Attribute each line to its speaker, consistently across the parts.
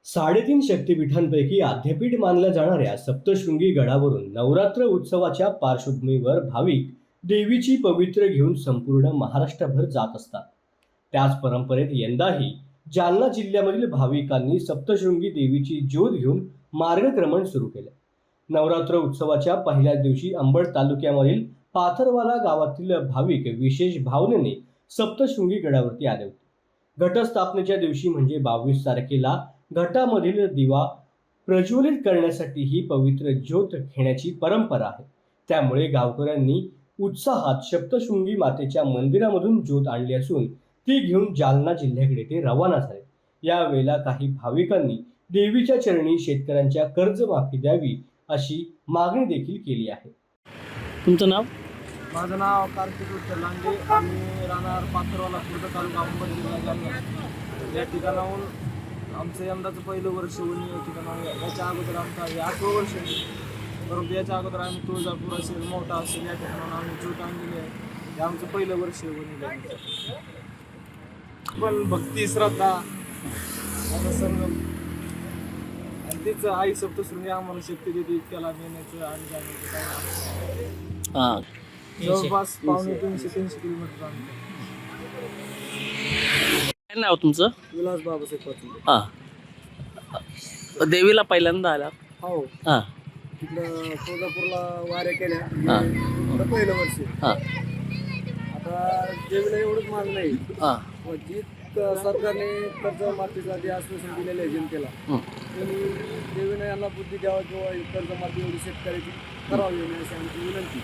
Speaker 1: 3.5 शक्तिपीठांपैकी आद्यपीठ मानल्या जाणाऱ्या सप्तशृंगी गडावरून नवरात्र उत्सवाच्या पार्श्वभूमीवर भाविक देवीची पवित्र घेऊन संपूर्ण महाराष्ट्रभर जात असतात. त्याच परंपरेत यंदाही जालना जिल्ह्यामधील भाविकांनी सप्तशृंगी देवीची ज्योत घेऊन मार्गक्रमण सुरू केले. नवरात्र उत्सवाच्या पहिल्याच दिवशी अंबड तालुक्यामधील पाथरवाला गावातील भाविक विशेष भावनेने सप्तशृंगी गडावरती आले होते. घटस्थापनेच्या दिवशी म्हणजे 22 तारखेला घटामधील दिवा प्रज्वलित करण्यासाठी ही पवित्र ज्योत घेण्याची परंपरा आहे. त्यामुळे गावकऱ्यांनी उत्साहात सप्तशृंगी मातेच्या मंदिरामधून ज्योत आणली असून ती घेऊन जालना जिल्ह्याकडे ते रवाना झाले. यावेळेला काही भाविकांनी देवीच्या चरणी शेतकऱ्यांच्या कर्जमाफी द्यावी अशी मागणी देखील केली आहे.
Speaker 2: तुमचं नाव?
Speaker 3: माझं नाव कार्तिक विठ्ठल लांडे. आम्ही राहणार पाथरवाला खुर्द तालुका अंबड जिल्हा जालना. या ठिकाणाहून आमचं यंदाचं पहिलं वर्ष होणी या ठिकाणाहून. याच्या अगोदर आमचं हे 8वं वर्ष आहे. परंतु याच्या अगोदर आम्ही तुळजापूर असेल, मोठा असेल, या ठिकाणाहून आम्ही ज्योत आणलेली आहे. हे आमचं पहिलं वर्ष होणी. पण भक्ती, श्रद्धा आता संगम आणि तिचं आई सप्तशृंगी आम्हाला शक्ती देते इतक्याला येण्याचं आणि जाण्याचं काय
Speaker 2: हां,
Speaker 3: जवळपास 250-300 किलोमीटर आम्ही.
Speaker 2: काय नाव तुमचं?
Speaker 3: विलास बाबासाहेब पाटील.
Speaker 2: हां, देवीला पहिल्यांदा आला?
Speaker 3: हो,
Speaker 2: हां
Speaker 3: तिकडं तुळजापूरला वाऱ्या केल्या.
Speaker 2: हां
Speaker 3: आता पहिलं वर्ष.
Speaker 2: हां
Speaker 3: आता देवीला एवढंच मान नाही.
Speaker 2: हां
Speaker 3: जी सरकारने कर्जमाफीचा जे आश्वासन दिलेलं आहे जनतेला, त्यांनी देवीने यांना बुद्धी द्यावा किंवा कर्जमाफी एवढी शेतकऱ्याची करावी अशी आमची विनंती.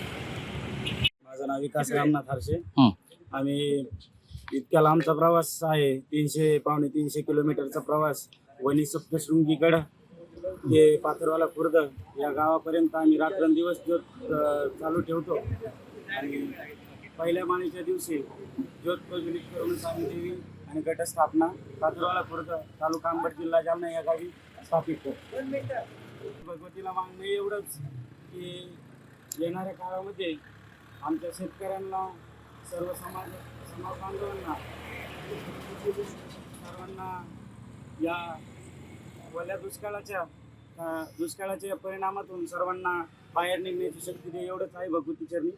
Speaker 4: माझं नाव विकास रामनाथ हरशे.
Speaker 2: हं.
Speaker 4: आम्ही इतक्याला आमचा प्रवास आहे, 300-350 किलोमीटरचा प्रवास. वणी सप्तशृंगीगड ते पाथरवाला खुर्द या गावापर्यंत आम्ही रात्रंदिवस ज्योत चालू ठेवतो. आणि पहिल्या माळीच्या दिवशी ज्योत प्रज्वलित करूनच आम्ही देवी आणि घटस्थापना पाथरवाला खुर्द तालुका अंबड जिल्हा जालना या गावी स्थापित करतो. भगवतीला मागणं एवढंच की येणाऱ्या काळामध्ये आमच्या शेतकऱ्यांना, सर्व समाज बांधवांना, सर्वांना या ओल्या दुष्काळाच्या परिणामातून सर्वांना बाहेर निघण्याची शक्ती दे, एवढंच आहे भगवती चरणी.